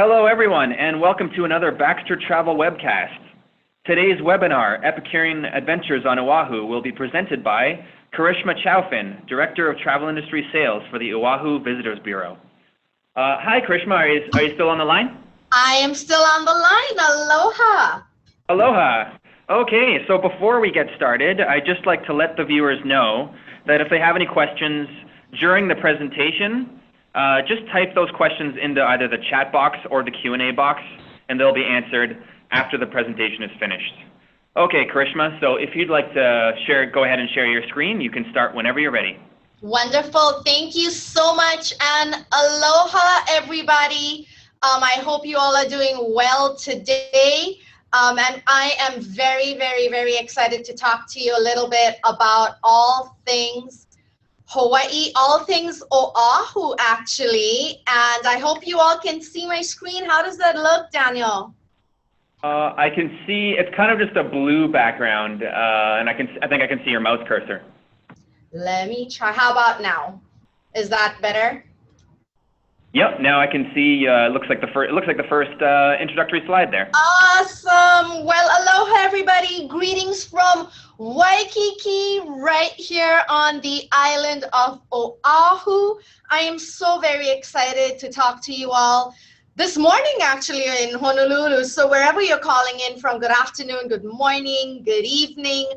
Hello everyone, and welcome to another Baxter Travel Webcast. Today's webinar, Epicurean Adventures on Oahu, will be presented by Karishma Chowfin, Director of Travel Industry Sales for the Oahu Visitors Bureau. Hi Karishma, are you still on the line? I am still on the line. Aloha. Aloha. Okay, so before we get started, I'd just like to let the viewers know that if they have any questions during the presentation, just type those questions into either the chat box or the Q&A box, and they'll be answered after the presentation is finished. Okay, Karishma, so if you'd like to go ahead and share your screen, you can start whenever you're ready. Wonderful. Thank you so much, and aloha, everybody. I hope you all are doing well today. And I am very, very, very excited to talk to you a little bit about all things Hawaii, all things Oahu, actually. And I hope you all can see my screen. How does that look, Daniel? I can see, it's kind of just a blue background, and I think I can see your mouse cursor. Let me try. How about now? Is that better? Yep, now I can see, it looks like the first introductory slide there. Awesome. Well, aloha, everybody. Greetings from Waikiki, right here on the island of Oahu. I am so very excited to talk to you all this morning, actually, in Honolulu. So wherever you're calling in from, good afternoon, good morning, good evening.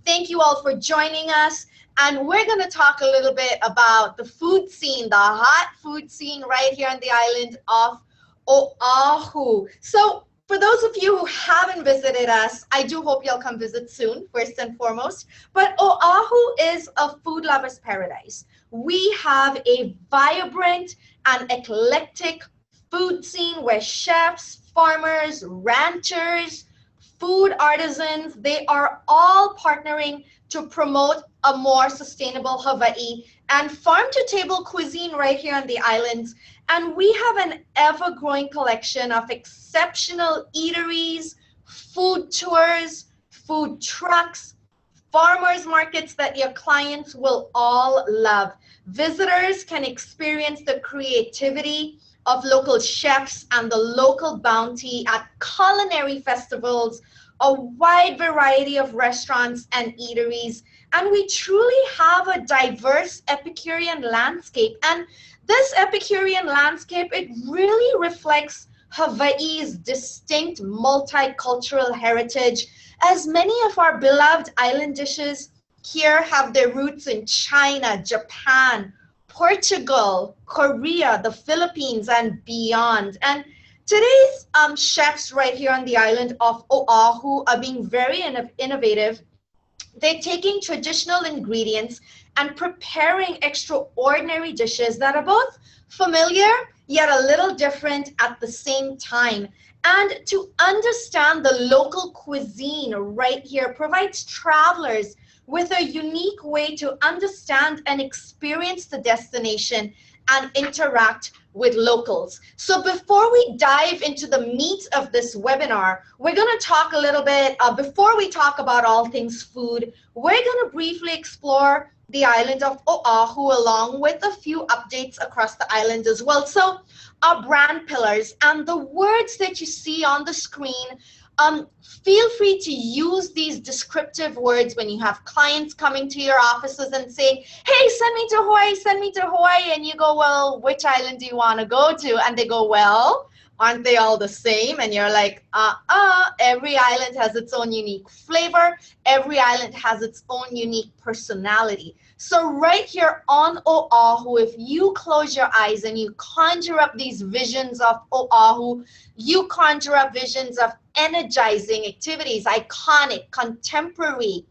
Thank you all for joining us. And we're going to talk a little bit about the food scene, the hot food scene right here on the island of Oahu. So for those of you who haven't visited us, I do hope you'll come visit soon, first and foremost. But Oahu is a food lover's paradise. We have a vibrant and eclectic food scene where chefs, farmers, ranchers, food artisans, they are all partnering to promote a more sustainable Hawaii and farm-to-table cuisine right here on the islands. And we have an ever-growing collection of exceptional eateries, food tours, food trucks, farmers markets that your clients will all love. Visitors can experience the creativity of local chefs and the local bounty at culinary festivals, a wide variety of restaurants and eateries, and we truly have a diverse Epicurean landscape. And this Epicurean landscape, it really reflects Hawaii's distinct multicultural heritage, as many of our beloved island dishes here have their roots in China, Japan, Portugal, Korea, the Philippines, and beyond. And today's chefs right here on the island of Oahu are being very innovative. They're taking traditional ingredients and preparing extraordinary dishes that are both familiar yet a little different at the same time. And to understand the local cuisine right here provides travelers with a unique way to understand and experience the destination and interact with locals. So before we dive into the meat of this webinar, we're going to talk a little bit, before we talk about all things food, we're going to briefly explore the island of Oahu along with a few updates across the island as well. So our brand pillars and the words that you see on the screen, feel free to use these descriptive words when you have clients coming to your offices and saying, hey, send me to Hawaii, and you go, well, which island do you want to go to? And they go, well, aren't they all the same? And you're like, every island has its own unique flavor. Every island has its own unique personality. So right here on Oahu, if you close your eyes and you conjure up these visions of Oahu, you conjure up visions of energizing activities, iconic, contemporary,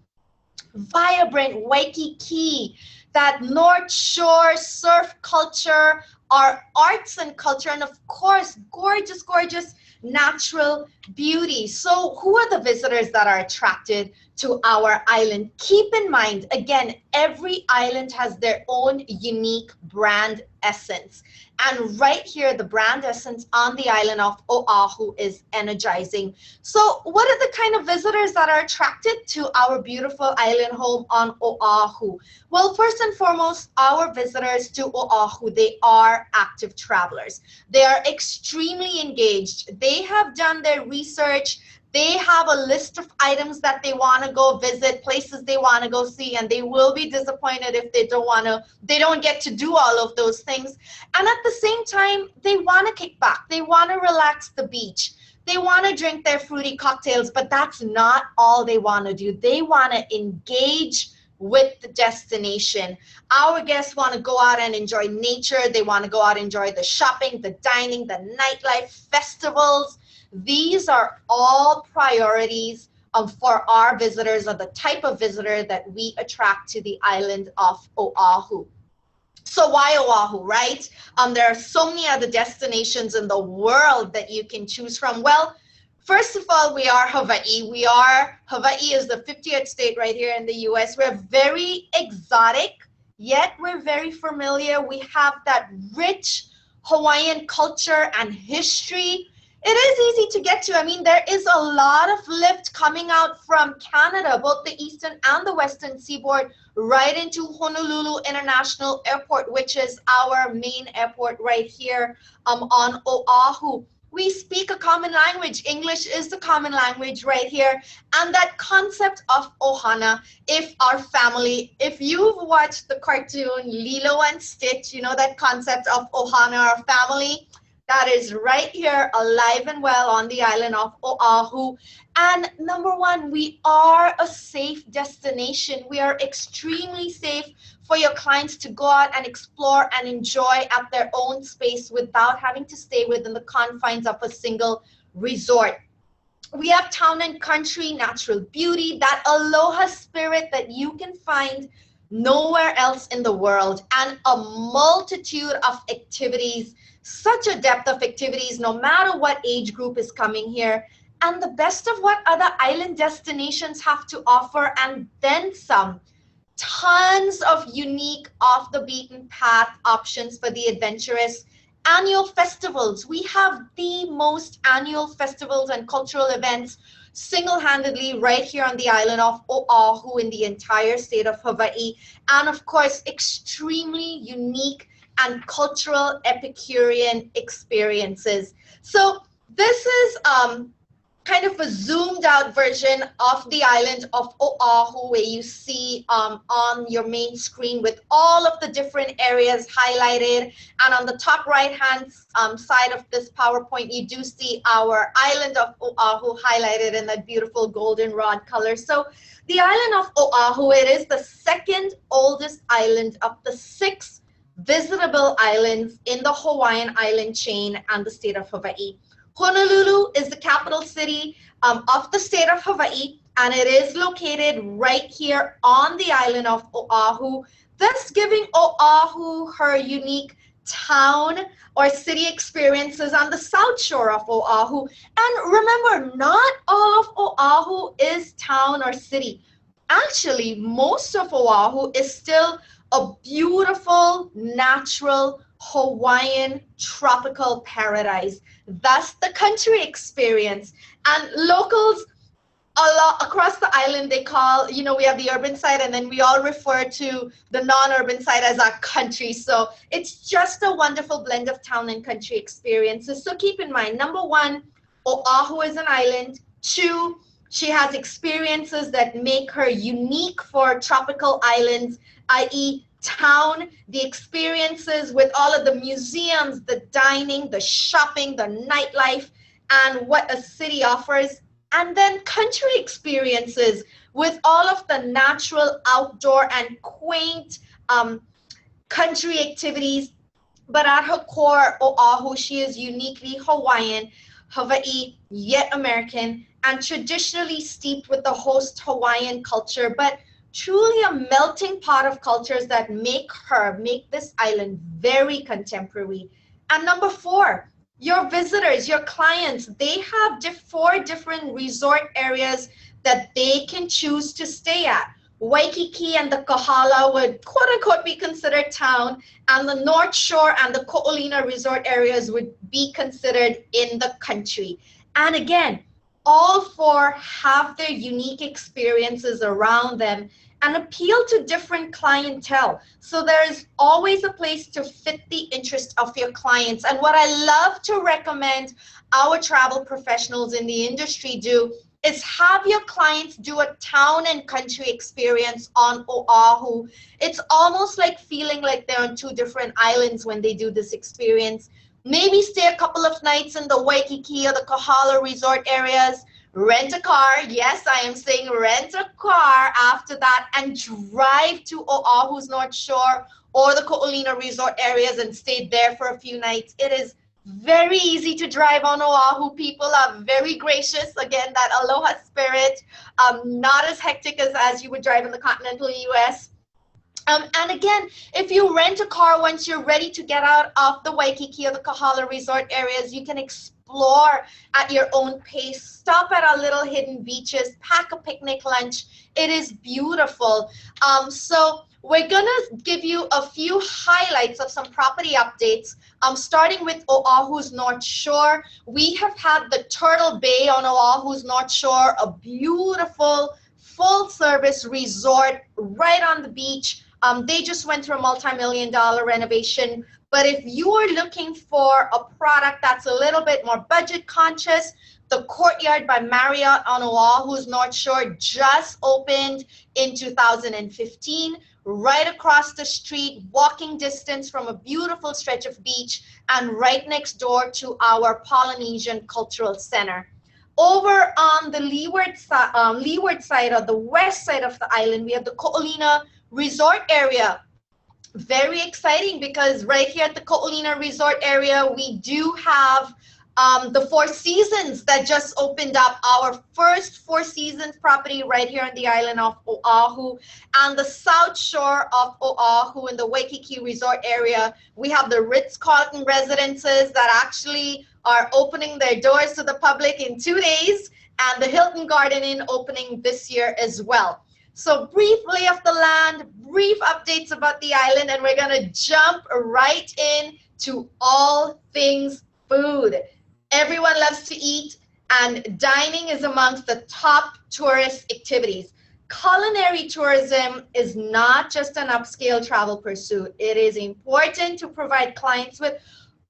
vibrant Waikiki, that North Shore surf culture, our arts and culture, and of course, gorgeous, gorgeous natural beauty. So who are the visitors that are attracted to our island? Keep in mind, again, every island has their own unique brand essence. And right here, the brand essence on the island of Oahu is energizing. So what are the kind of visitors that are attracted to our beautiful island home on Oahu? Well, first and foremost, our visitors to Oahu, they are active travelers. They are extremely engaged. They have done their research. They have a list of items that they want to go visit, places they want to go see, and they will be disappointed if they don't get to do all of those things. And at the same time, they want to kick back. They want to relax the beach. They want to drink their fruity cocktails, but that's not all they want to do. They want to engage with the destination. Our guests want to go out and enjoy nature. They want to go out and enjoy the shopping, the dining, the nightlife, festivals. These are all priorities for our visitors, or the type of visitor that we attract to the island of Oahu. So why Oahu, right? There are so many other destinations in the world that you can choose from. Well, first of all, we are Hawaii. Hawaii is the 50th state right here in the US. We're very exotic, yet we're very familiar. We have that rich Hawaiian culture and history. It is easy to get to. I mean, there is a lot of lift coming out from Canada, both the eastern and the western seaboard, right into Honolulu International Airport, which is our main airport right here on Oahu. We speak a common language. English is the common language right here. And that concept of ohana, if you've watched the cartoon Lilo and Stitch, you know that concept of ohana, or family, that is right here, alive and well on the island of Oahu. And number one, we are a safe destination. We are extremely safe for your clients to go out and explore and enjoy at their own space without having to stay within the confines of a single resort. We have town and country, natural beauty, that aloha spirit that you can find nowhere else in the world, and a multitude of activities, such a depth of activities, no matter what age group is coming here. And the best of what other island destinations have to offer, and then some. Tons of unique off the beaten path options for the adventurous. Annual festivals. We have the most annual festivals and cultural events single-handedly right here on the island of Oahu in the entire state of Hawaii. And of course, extremely unique and cultural Epicurean experiences. So this is kind of a zoomed out version of the island of Oahu, where you see on your main screen with all of the different areas highlighted. And on the top right hand side of this PowerPoint, you do see our island of Oahu highlighted in that beautiful goldenrod color. So the island of Oahu, it is the second oldest island of the 6 visitable islands in the Hawaiian island chain and the state of Hawaii. Honolulu is the capital city of the state of Hawaii, and it is located right here on the island of Oahu, thus giving Oahu her unique town or city experiences on the south shore of Oahu. And remember, not all of Oahu is town or city. Actually, most of Oahu is still a beautiful, natural, Hawaiian tropical paradise. Thus the country experience. And locals across the island, they call, we have the urban side, and then we all refer to the non-urban side as our country. So it's just a wonderful blend of town and country experiences. So keep in mind, number one, Oahu is an island. 2, she has experiences that make her unique for tropical islands, i.e. town, the experiences with all of the museums, the dining, the shopping, the nightlife, and what a city offers. And then country experiences with all of the natural, outdoor, and quaint country activities. But at her core, Oahu, she is uniquely Hawaiian, Hawaii, yet American, and traditionally steeped with the host Hawaiian culture, but truly a melting pot of cultures that make this island very contemporary. And number 4, your visitors, your clients, they have 4 different resort areas that they can choose to stay at. Waikiki and the Kohala would quote unquote be considered town, and the North Shore and the Ko'olina resort areas would be considered in the country. And again, all four have their unique experiences around them and appeal to different clientele. So there is always a place to fit the interest of your clients. And what I love to recommend our travel professionals in the industry do is have your clients do a town and country experience on Oahu. It's almost like feeling like they're on two different islands when they do this experience. Maybe stay a couple of nights in the Waikiki or the Kohala resort areas, rent a car. Yes, I am saying rent a car after that and drive to Oahu's North Shore or the Ko'olina resort areas and stay there for a few nights. It is very easy to drive on Oahu. People are very gracious. Again, that aloha spirit, not as hectic as you would drive in the continental US. And again, if you rent a car once you're ready to get out of the Waikiki or the Kohala resort areas, you can explore at your own pace, stop at our little hidden beaches, pack a picnic lunch. It is beautiful. So we're gonna give you a few highlights of some property updates. Starting with Oahu's North Shore. We have had the Turtle Bay on Oahu's North Shore, a beautiful full-service resort right on the beach. They just went through a multi-million-dollar renovation. But if you are looking for a product that's a little bit more budget conscious, the Courtyard by Marriott on Oahu's North Shore just opened in 2015, right across the street, walking distance from a beautiful stretch of beach, and right next door to our Polynesian Cultural Center. Over on the leeward side or the west side of the island, we have the Ko'olina Resort area. Very exciting because right here at the Ko'olina Resort area, we do have the Four Seasons that just opened up, our first Four Seasons property right here on the island of Oahu. And the south shore of Oahu in the Waikiki Resort area, we have the Ritz-Carlton residences that actually are opening their doors to the public in 2 days, and the Hilton Garden Inn opening this year as well. So brief lay of the land, brief updates about the island, and we're gonna jump right in to all things food. Everyone loves to eat, and dining is amongst the top tourist activities. Culinary tourism is not just an upscale travel pursuit. It is important to provide clients with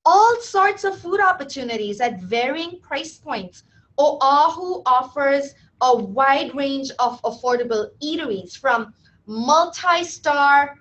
all sorts of food opportunities at varying price points. Oahu offers a wide range of affordable eateries, from multi-star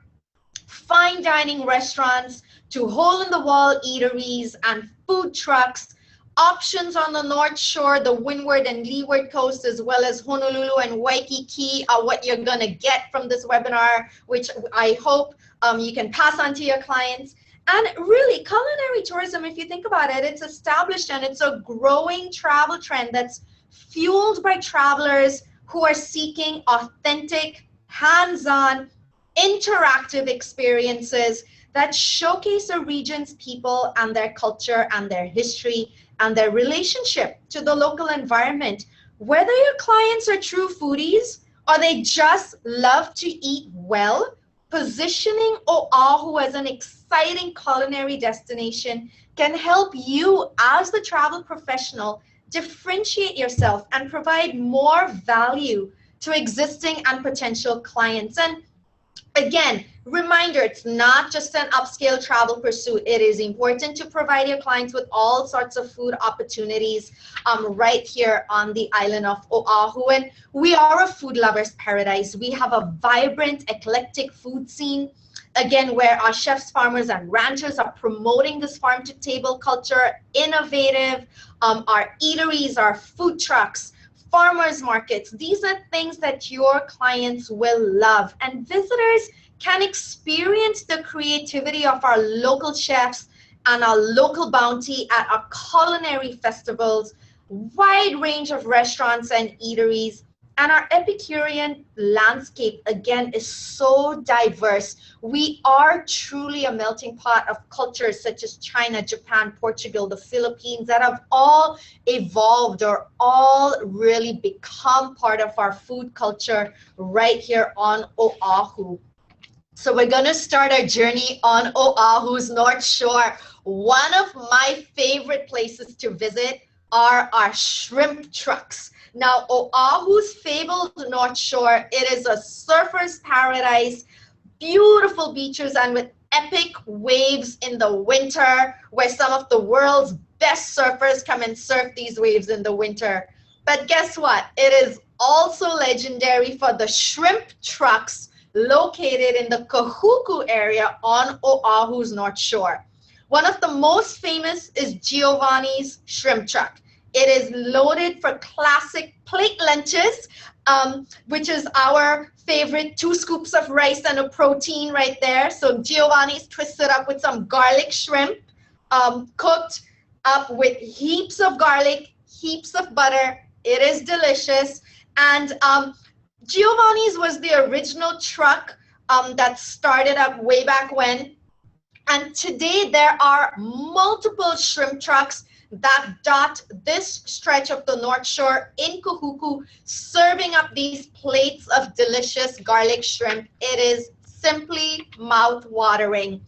fine dining restaurants to hole-in-the-wall eateries and food trucks. Options on the North Shore, the Windward and Leeward Coast, as well as Honolulu and Waikiki are what you're gonna get from this webinar, which I hope you can pass on to your clients. And really, culinary tourism, if you think about it, it's established and it's a growing travel trend that's fueled by travelers who are seeking authentic, hands-on, interactive experiences that showcase a region's people and their culture and their history and their relationship to the local environment. Whether your clients are true foodies or they just love to eat well, positioning Oahu as an exciting culinary destination can help you as the travel professional differentiate yourself and provide more value to existing and potential clients. And again, reminder, it's not just an upscale travel pursuit. It is important to provide your clients with all sorts of food opportunities right here on the island of Oahu. And we are a food lover's paradise. We have a vibrant, eclectic food scene, again, where our chefs, farmers, and ranchers are promoting this farm-to-table culture, innovative, our eateries, our food trucks, farmers markets. These are things that your clients will love. And visitors can experience the creativity of our local chefs and our local bounty at our culinary festivals, wide range of restaurants and eateries, And our Epicurean landscape, again, is so diverse. We are truly a melting pot of cultures such as China, Japan, Portugal, the Philippines, that have all evolved or all really become part of our food culture right here on Oahu. So we're going to start our journey on Oahu's North Shore. One of my favorite places to visit are our shrimp trucks. Now, Oahu's fabled North Shore, it is a surfer's paradise, beautiful beaches and with epic waves in the winter, where some of the world's best surfers come and surf these waves in the winter. But guess what? It is also legendary for the shrimp trucks located in the Kahuku area on Oahu's North Shore. One of the most famous is Giovanni's Shrimp Truck. It is loaded for classic plate lunches, which is our favorite 2 scoops of rice and a protein right there. So Giovanni's twisted up with some garlic shrimp, cooked up with heaps of garlic, heaps of butter. It is delicious. And Giovanni's was the original truck that started up way back when. And today there are multiple shrimp trucks that dot this stretch of the North Shore in Kahuku, serving up these plates of delicious garlic shrimp. It is simply mouth-watering.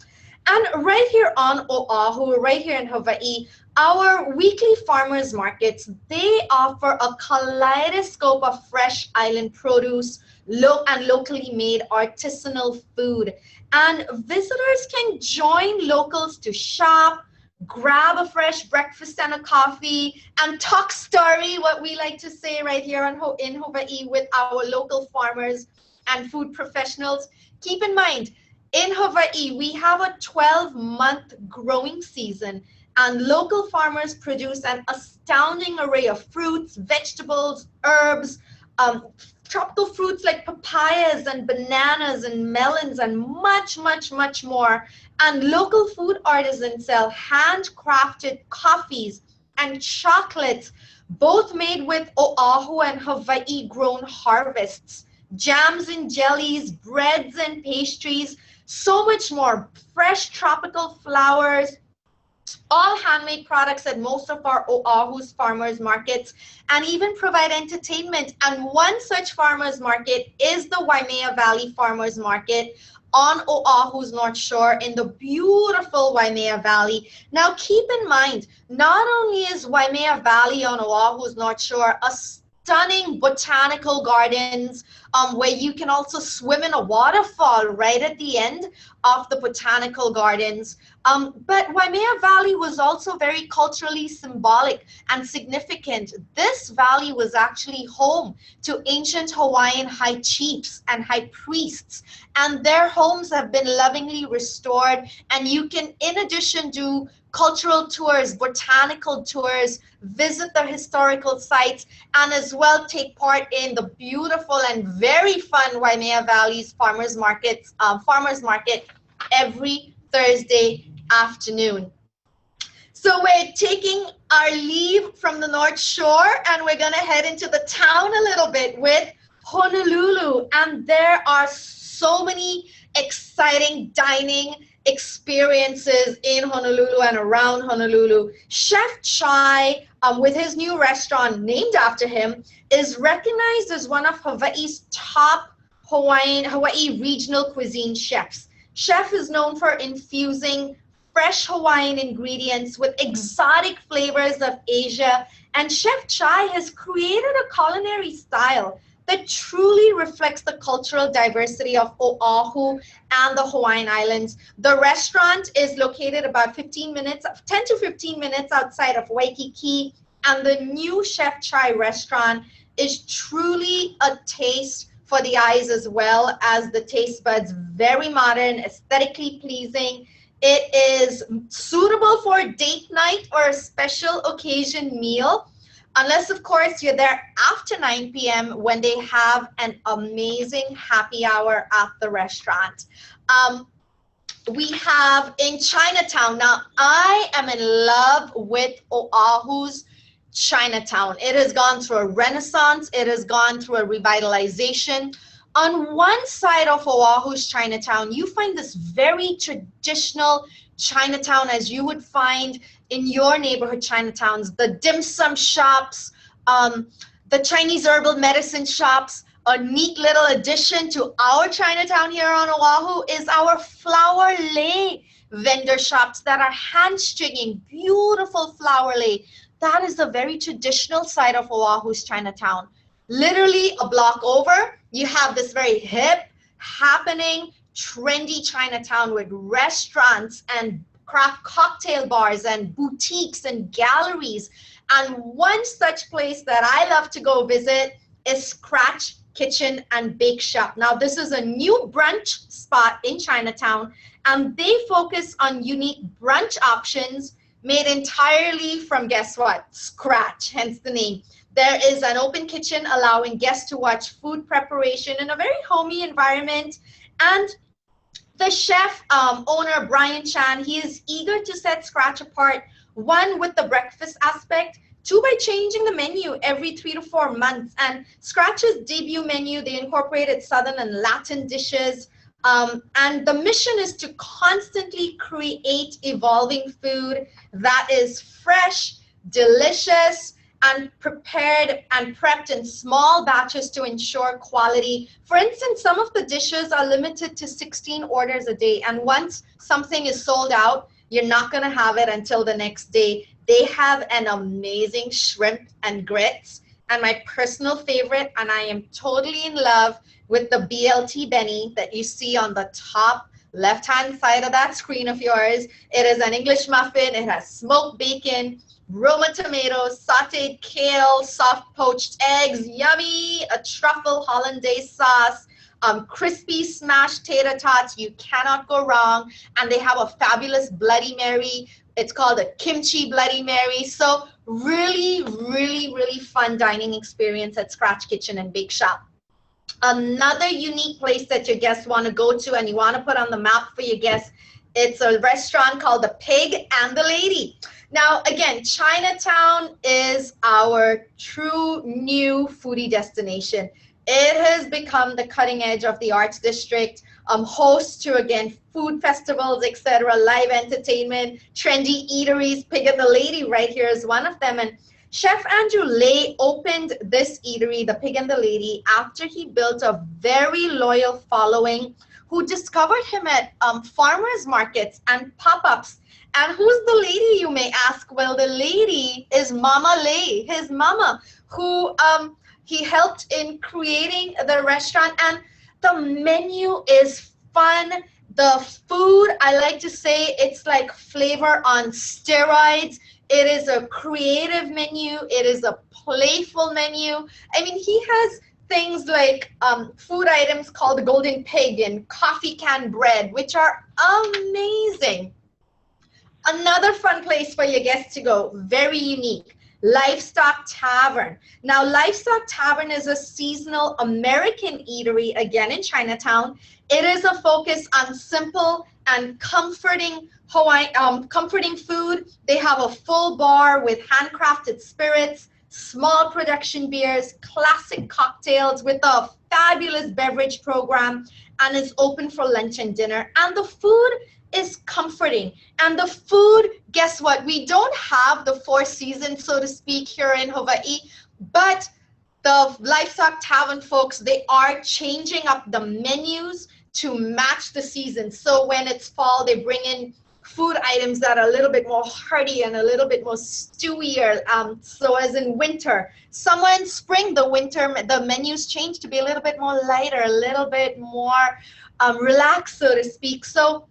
And right here on Oahu, right here in Hawaii, our weekly farmers markets, they offer a kaleidoscope of fresh island produce, and locally made artisanal food. And visitors can join locals to shop, grab a fresh breakfast and a coffee, and talk story, what we like to say right here in Hawaii, with our local farmers and food professionals. Keep in mind, in Hawaii, we have a 12-month growing season, and local farmers produce an astounding array of fruits, vegetables, herbs, tropical fruits like papayas and bananas and melons and much, much, much more. And local food artisans sell handcrafted coffees and chocolates, both made with Oahu and Hawaii grown harvests, jams and jellies, breads and pastries, so much more, fresh tropical flowers, all handmade products at most of our Oahu's farmers markets, and even provide entertainment. And one such farmers market is the Waimea Valley Farmers Market on Oahu's North Shore in the beautiful Waimea Valley. Now keep in mind, not only is Waimea Valley on Oahu's North Shore a stunning botanical gardens where you can also swim in a waterfall right at the end of the botanical gardens. But Waimea Valley was also very culturally symbolic and significant. This valley was actually home to ancient Hawaiian high chiefs and high priests, and their homes have been lovingly restored. And you can, in addition, do cultural tours, botanical tours, visit the historical sites, and as well take part in the beautiful and very fun Waimea Valley's farmers market every Thursday afternoon. So we're taking our leave from the North Shore, and we're going to head into the town a little bit with Honolulu. And there are so many exciting dining experiences in Honolulu and around Honolulu. Chef Chai, with his new restaurant named after him, is recognized as one of Hawaii's top Hawaii regional cuisine chefs. Chef is known for infusing fresh Hawaiian ingredients with exotic flavors of Asia, and Chef Chai has created a culinary style that truly reflects the cultural diversity of Oahu and the Hawaiian Islands. The restaurant is located about 10 to 15 minutes outside of Waikiki, and the new Chef Chai restaurant is truly a taste for the eyes as well as the taste buds. Very modern, aesthetically pleasing. It is suitable for a date night or a special occasion meal, unless, of course, you're there after 9 p.m. when they have an amazing happy hour at the restaurant. We have in Chinatown. Now, I am in love with Oahu's Chinatown. It has gone through a renaissance. It has gone through a revitalization. On one side of Oahu's Chinatown, you find this very traditional Chinatown as you would find in your neighborhood Chinatowns. The dim sum shops, the Chinese herbal medicine shops. A neat little addition to our Chinatown here on Oahu is our flower lei vendor shops that are hand stringing beautiful flower lei. That is the very traditional side of Oahu's Chinatown. Literally a block over, you have this very hip, happening, trendy Chinatown with restaurants and craft cocktail bars and boutiques and galleries. And one such place that I love to go visit is Scratch Kitchen and Bake Shop. Now, this is a new brunch spot in Chinatown, and they focus on unique brunch options made entirely from, guess what? Scratch, hence the name. There is an open kitchen allowing guests to watch food preparation in a very homey environment. And the chef owner, Brian Chan, he is eager to set Scratch apart, one, with the breakfast aspect, two, by changing the menu every 3 to 4 months. And Scratch's debut menu, they incorporated Southern and Latin dishes. And the mission is to constantly create evolving food that is fresh, delicious, and prepared and prepped in small batches to ensure quality. For instance, some of the dishes are limited to 16 orders a day. And once something is sold out, you're not going to have it until the next day. They have an amazing shrimp and grits. And my personal favorite, and I am totally in love with the BLT Benny that you see on the top left-hand side of that screen of yours. It is an English muffin. It has smoked bacon, Roma tomatoes, sauteed kale, soft poached eggs, yummy, a truffle hollandaise sauce, crispy smashed tater tots. You cannot go wrong. And they have a fabulous Bloody Mary. It's called a kimchi Bloody Mary. So really, really, really fun dining experience at Scratch Kitchen and Bake Shop. Another unique place that your guests want to go to and you want to put on the map for your guests, it's a restaurant called The Pig and the Lady. Now, again, Chinatown is our true new foodie destination. It has become the cutting edge of the arts district, host to, again, food festivals, etc., live entertainment, trendy eateries. Pig and the Lady right here is one of them. And Chef Andrew Lay opened this eatery, The Pig and the Lady, after he built a very loyal following who discovered him at farmers markets and pop-ups. And who's the lady, you may ask? Well, the lady is Mama Lay, his mama, who he helped in creating the restaurant. And the menu is fun. The food, I like to say, it's like flavor on steroids. It is a creative menu. It is a playful menu. I mean, he has things like food items called the Golden Pig and coffee can bread, which are amazing. Another fun place for your guests to go, very unique, Livestock Tavern. Now, Livestock Tavern is a seasonal American eatery, again in Chinatown. It is a focus on simple and comforting comforting food. They have a full bar with handcrafted spirits, small production beers, classic cocktails with a fabulous beverage program, and is open for lunch and dinner. And the food is comforting. And the food, guess what? We don't have the Four Seasons, so to speak, here in Hawaii, but the Livestock Tavern folks, they are changing up the menus to match the season. So when it's fall, they bring in food items that are a little bit more hearty and a little bit more stewier. So as in winter, somewhere in spring, the menus change to be a little bit more lighter, a little bit more relaxed, so to speak. So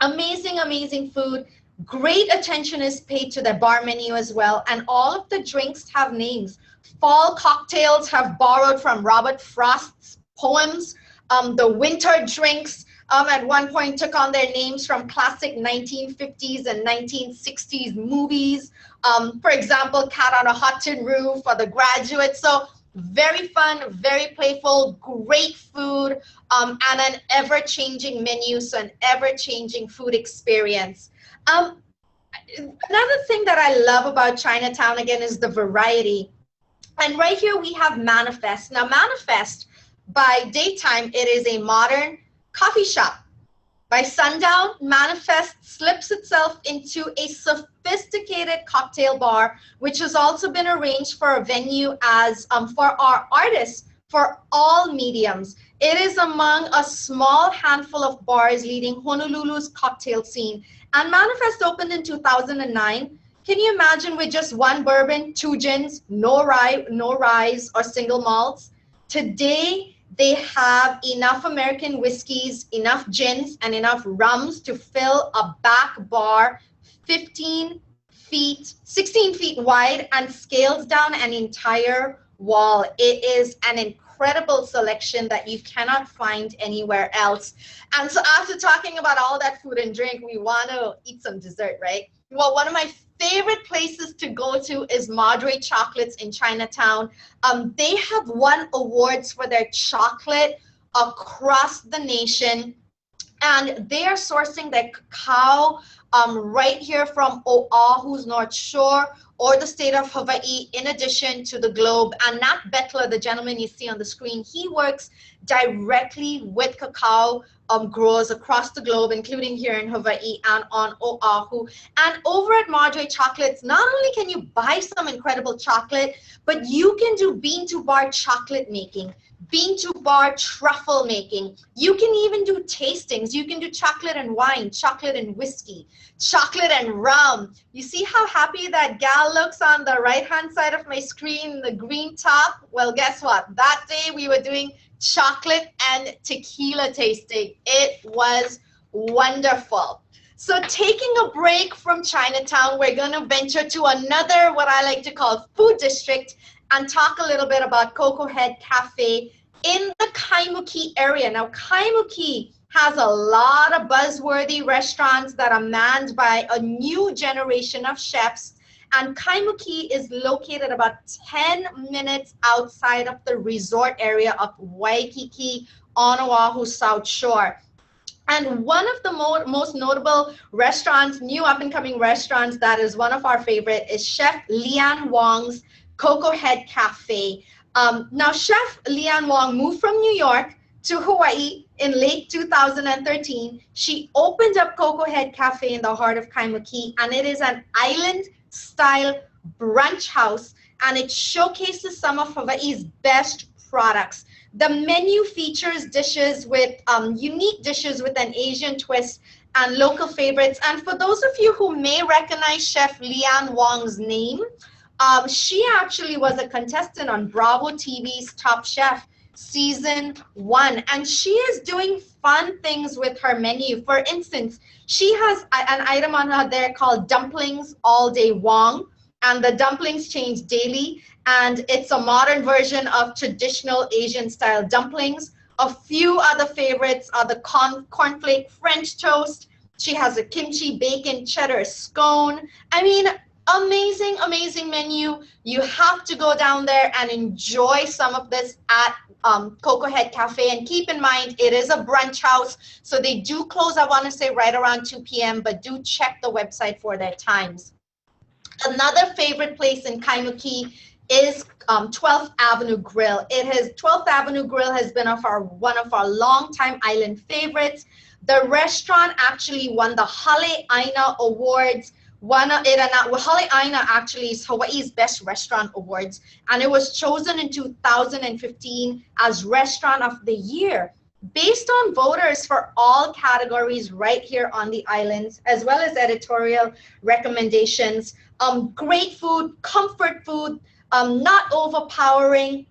amazing, amazing food. Great attention is paid to the bar menu as well. And all of the drinks have names. Fall cocktails have borrowed from Robert Frost's poems. The winter drinks at one point took on their names from classic 1950s and 1960s movies. For example, Cat on a Hot Tin Roof or The Graduate. So very fun, very playful, great food, and an ever-changing menu, so an ever-changing food experience. Another thing that I love about Chinatown, again, is the variety. And right here we have Manifest. Now, Manifest, by daytime, it is a modern coffee shop. By sundown, Manifest slips itself into a sophisticated cocktail bar, which has also been arranged for a venue as for our artists for all mediums. It is among a small handful of bars leading Honolulu's cocktail scene. And Manifest opened in 2009. Can you imagine, with just one bourbon, two gins, no ryes or single malts? Today, they have enough American whiskeys, enough gins, and enough rums to fill a back bar 16 feet wide, and scales down an entire wall. It is an incredible selection that you cannot find anywhere else. And so after talking about all that food and drink, we want to eat some dessert, right? Well, one of my favorite places to go to is Madre Chocolates in Chinatown. They have won awards for their chocolate across the nation, and they are sourcing their cacao right here from Oahu's North Shore or the state of Hawaii, in addition to the globe. And Nat Bettler, the gentleman you see on the screen, he works directly with cacao growers across the globe, including here in Hawaii and on Oahu. And over at Madre Chocolates, not only can you buy some incredible chocolate, but you can do bean-to-bar chocolate making, bean-to-bar truffle making. You can even do tastings. You can do chocolate and wine, chocolate and whiskey, chocolate and rum. You see how happy that gal looks on the right-hand side of my screen, the green top? Well, guess what? That day we were doing chocolate and tequila tasting. It was wonderful. So taking a break from Chinatown, we're going to venture to another, what I like to call, food district, and talk a little bit about Koko Head Cafe in the Kaimuki area. Now, Kaimuki has a lot of buzzworthy restaurants that are manned by a new generation of chefs, and Kaimuki is located about 10 minutes outside of the resort area of Waikiki on Oahu's South Shore. And one of the most notable restaurants, new up-and-coming restaurants, that is one of our favorite, is Chef Leanne Wong's Koko Head Cafe. Now, Chef Leanne Wong moved from New York to Hawaii in late 2013. She opened up Koko Head Cafe in the heart of Kaimuki, and it is an island-style brunch house, and it showcases some of Hawaii's best products. The menu features dishes with unique dishes with an Asian twist and local favorites. And for those of you who may recognize Chef Leanne Wong's name, she actually was a contestant on Bravo TV's Top Chef Season 1, and she is doing fun things with her menu. For instance, she has an item on her there called Dumplings All Day Wong, and the dumplings change daily, and it's a modern version of traditional Asian style dumplings. A few other favorites are the cornflake French toast. She has a kimchi bacon cheddar scone. I mean, amazing, amazing menu. You have to go down there and enjoy some of this at Koko Head Cafe. And keep in mind, it is a brunch house, so they do close, I want to say, right around 2 p.m., but do check the website for their times. Another favorite place in Kaimuki is 12th Avenue Grill. 12th Avenue Grill has been one of our longtime island favorites. The restaurant actually won the Hale Aina Awards. Hale Aina actually is Hawaii's Best Restaurant Awards, and it was chosen in 2015 as Restaurant of the Year, based on voters for all categories right here on the islands, as well as editorial recommendations. Great food, comfort food, not overpowering.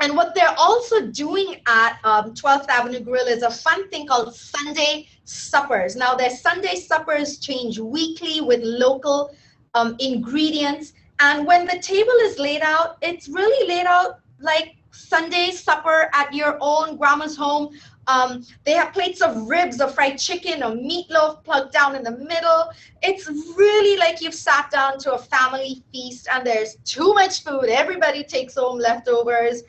And what they're also doing at 12th Avenue Grill is a fun thing called Sunday suppers. Now, their Sunday suppers change weekly with local ingredients. And when the table is laid out, it's really laid out like Sunday supper at your own grandma's home. They have plates of ribs, of fried chicken, or meatloaf plugged down in the middle. It's really like you've sat down to a family feast, and there's too much food. Everybody takes home leftovers.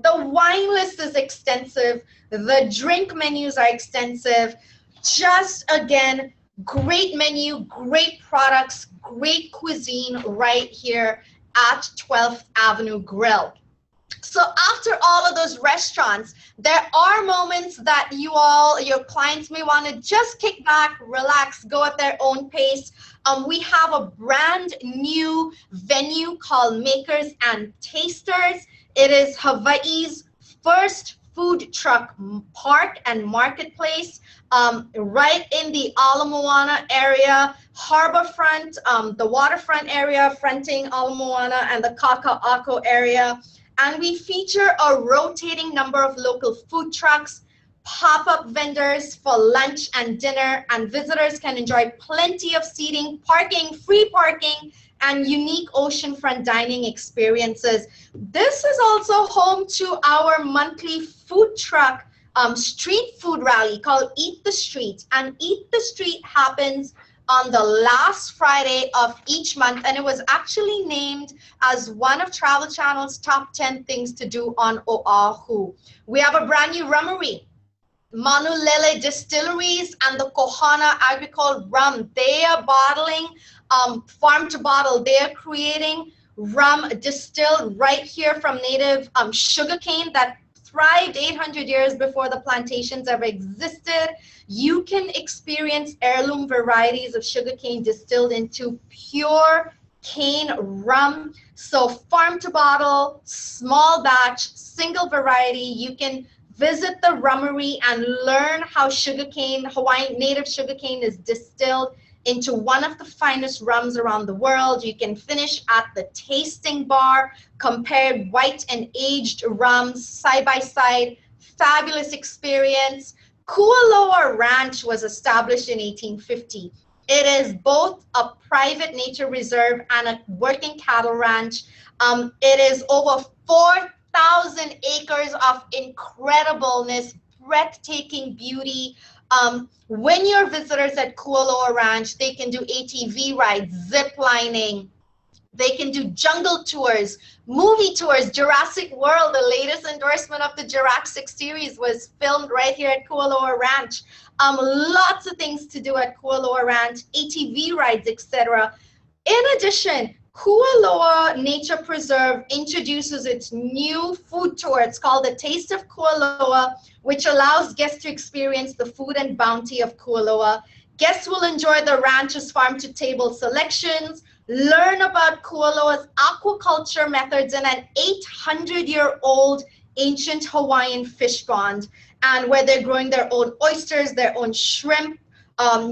The wine list is extensive. The drink menus are extensive. Just, again, Great menu, great products, great cuisine right here at 12th Avenue Grill. So after all of those restaurants, there are moments that your clients may want to just kick back, relax, go at their own pace. We have a brand new venue called Makers and Tasters. It is Hawaii's first food truck park and marketplace, right in the Ala Moana area, harborfront, the waterfront area fronting Ala Moana and the Kaka'ako area. And we feature a rotating number of local food trucks, pop-up vendors for lunch and dinner, and visitors can enjoy plenty of seating, parking, free parking, and unique oceanfront dining experiences. This is also home to our monthly food truck street food rally called Eat the Street. And Eat the Street happens on the last Friday of each month, and it was actually named as one of Travel Channel's top 10 things to do on Oahu. We have a brand new rummery, Manu Distilleries and the Kohana Agricole Rum. They are bottling farm to bottle. They are creating rum distilled right here from native sugarcane that thrived 800 years before the plantations ever existed. You can experience heirloom varieties of sugarcane distilled into pure cane rum. So farm to bottle, small batch, single variety. You can visit the rummery and learn how sugarcane, Hawaiian native sugarcane, is distilled into one of the finest rums around the world. You can finish at the tasting bar, compare white and aged rums side by side. Fabulous experience. Kualoa Ranch was established in 1850. It is both a private nature reserve and a working cattle ranch. It is over 4,000 acres of incredibleness, breathtaking beauty. When you're visitors at Kualoa Ranch, they can do ATV rides, zip lining. They can do jungle tours, movie tours. Jurassic World, the latest endorsement of the Jurassic series, was filmed right here at Kualoa Ranch. Lots of things to do at Kualoa Ranch, ATV rides, etc. In addition, Kualoa Nature Preserve introduces its new food tour. It's called the Taste of Kualoa, which allows guests to experience the food and bounty of Kualoa. Guests will enjoy the ranch's farm-to-table selections, learn about Kualoa's aquaculture methods in an 800-year-old ancient Hawaiian fish pond, and where they're growing their own oysters, their own shrimp.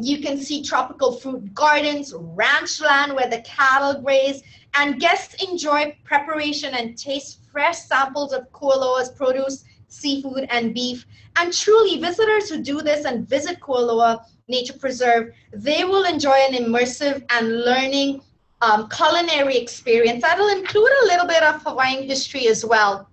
You can see tropical fruit gardens, ranch land where the cattle graze, and guests enjoy preparation and taste fresh samples of Kualoa's produce, seafood, and beef. And truly, visitors who do this and visit Kualoa Nature Preserve, they will enjoy an immersive and learning culinary experience that'll include a little bit of Hawaiian history as well.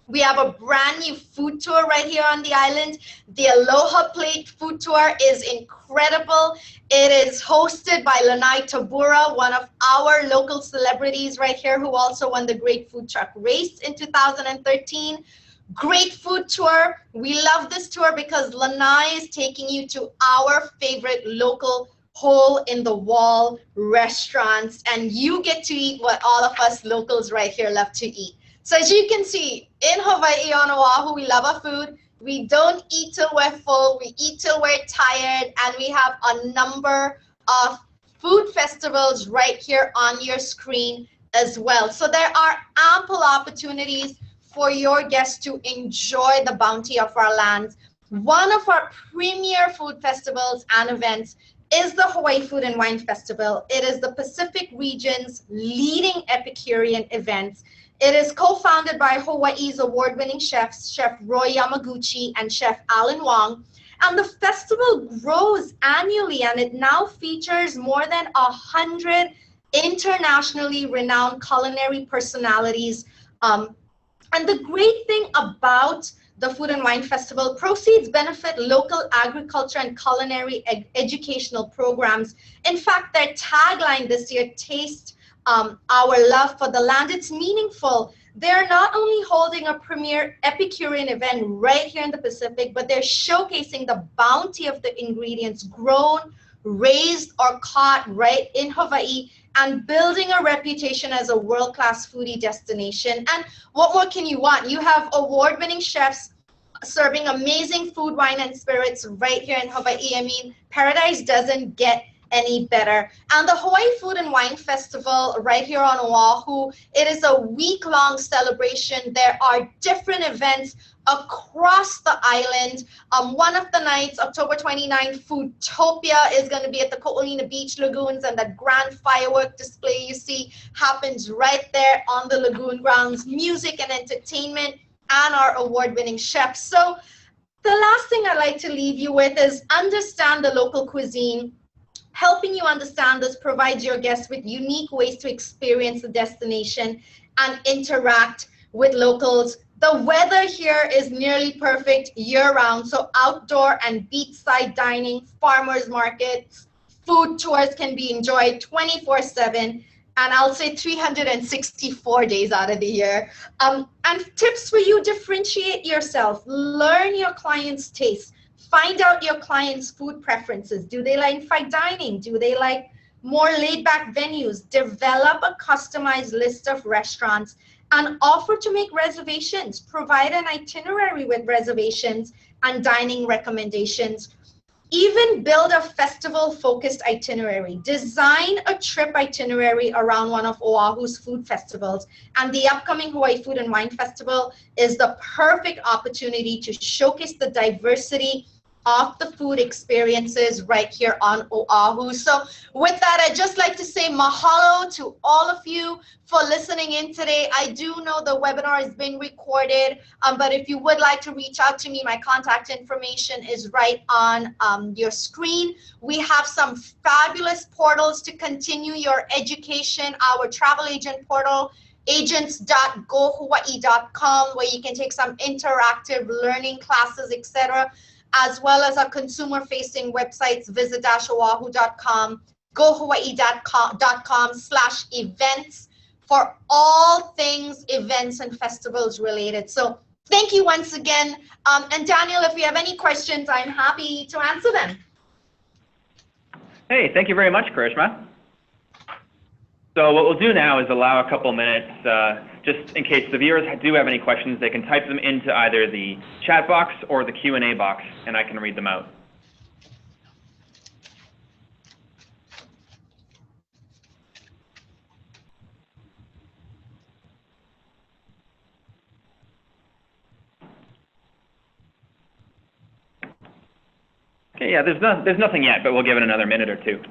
We have a brand new food tour right here on the island. The Aloha Plate food tour is incredible. It is hosted by Lanai Tabura, one of our local celebrities right here, who also won the Great Food Truck Race in 2013. Great food tour. We love this tour because Lanai is taking you to our favorite local hole-in-the-wall restaurants, and you get to eat what all of us locals right here love to eat. So as you can see, in Hawaii on Oahu, we love our food. We don't eat till we're full. We eat till we're tired. And we have a number of food festivals right here on your screen as well. So there are ample opportunities for your guests to enjoy the bounty of our lands. One of our premier food festivals and events is the Hawaii Food and Wine Festival. It is the Pacific region's leading Epicurean event. It is co-founded by Hawaii's award-winning chefs, Chef Roy Yamaguchi and Chef Alan Wong. And the festival grows annually, and it now features more than 100 internationally renowned culinary personalities. And the great thing about the Food and Wine Festival, proceeds benefit local agriculture and culinary educational programs. In fact, their tagline this year, Taste Our Love for the Land, it's meaningful. They're not only holding a premier Epicurean event right here in the Pacific, but they're showcasing the bounty of the ingredients grown raised or caught right in Hawaii, and building a reputation as a world-class foodie destination. And what more can you want? You have award-winning chefs serving amazing food, wine, and spirits right here in Hawaii. I mean, paradise doesn't get any better. And the Hawaii Food and Wine Festival right here on Oahu, it is a week-long celebration. There are different events across the island. One of the nights, October 29th, Foodtopia is going to be at the Ko'olina Beach Lagoons, and the grand firework display you see happens right there on the lagoon grounds. Music and entertainment, and our award-winning chefs. So the last thing I'd like to leave you with is understand the local cuisine. Helping you understand this provides your guests with unique ways to experience the destination and interact with locals. The weather here is nearly perfect year-round, so outdoor and beachside dining, farmers markets, food tours can be enjoyed 24/7, and I'll say 364 days out of the year. And tips for you: differentiate yourself, learn your client's taste, find out your client's food preferences. Do they like fine dining? Do they like more laid-back venues? Develop a customized list of restaurants and offer to make reservations. Provide an itinerary with reservations and dining recommendations. Even build a festival-focused itinerary. Design a trip itinerary around one of Oahu's food festivals. And the upcoming Hawaii Food and Wine Festival is the perfect opportunity to showcase the diversity of the food experiences right here on Oahu. So with that, I'd just like to say mahalo to all of you for listening in today. I do know the webinar is being recorded, but if you would like to reach out to me, my contact information is right on your screen. We have some fabulous portals to continue your education. Our travel agent portal, agents.gohawaii.com, where you can take some interactive learning classes, etc., as well as our consumer-facing websites, visit-oahu.com, gohawaii.com/events for all things events and festivals related. So thank you once again. And Daniel, if you have any questions, I'm happy to answer them. Hey, thank you very much, Karishma. So what we'll do now is allow a couple minutes, just in case the viewers do have any questions, they can type them into either the chat box or the Q&A box, and I can read them out. Okay, yeah, there's nothing yet, but we'll give it another minute or two.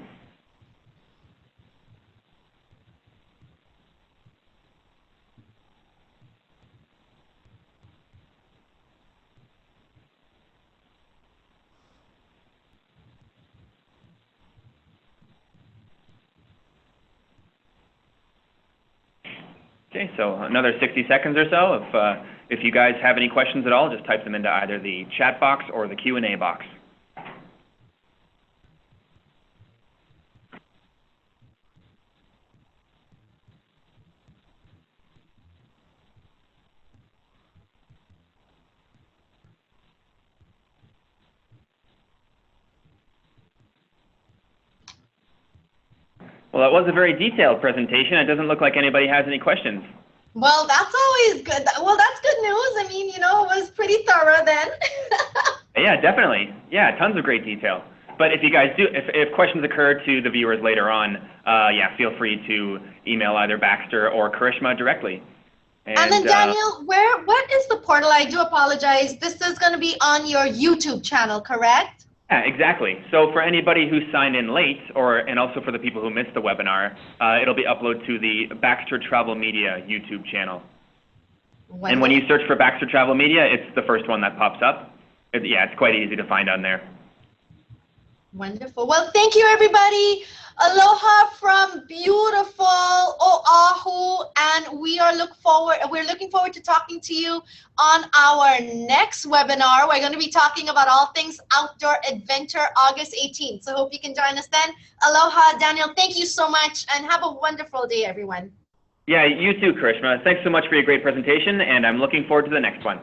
Okay, so another 60 seconds or so. If you guys have any questions at all, just type them into either the chat box or the Q&A box. Well, that was a very detailed presentation. It doesn't look like anybody has any questions. Well, that's always good. Well, that's good news. I mean, it was pretty thorough then. Yeah, definitely. Yeah, tons of great detail. But if you guys do, if questions occur to the viewers later on, yeah, feel free to email either Baxter or Karishma directly. And then Daniel, what is the portal? I do apologize. This is going to be on your YouTube channel, correct? Yeah, exactly. So for anybody who signed in late, and also for the people who missed the webinar, it'll be uploaded to the Baxter Travel Media YouTube channel. Wonderful. And when you search for Baxter Travel Media, it's the first one that pops up. Yeah, it's quite easy to find on there. Wonderful. Well, thank you, everybody. Aloha from beautiful Oahu, and we're looking forward to talking to you on our next webinar. We're going to be talking about all things outdoor adventure, August 18th. So hope you can join us then. Aloha, Daniel. Thank you so much, and have a wonderful day, everyone. Yeah, you too, Karishma. Thanks so much for your great presentation, and I'm looking forward to the next one.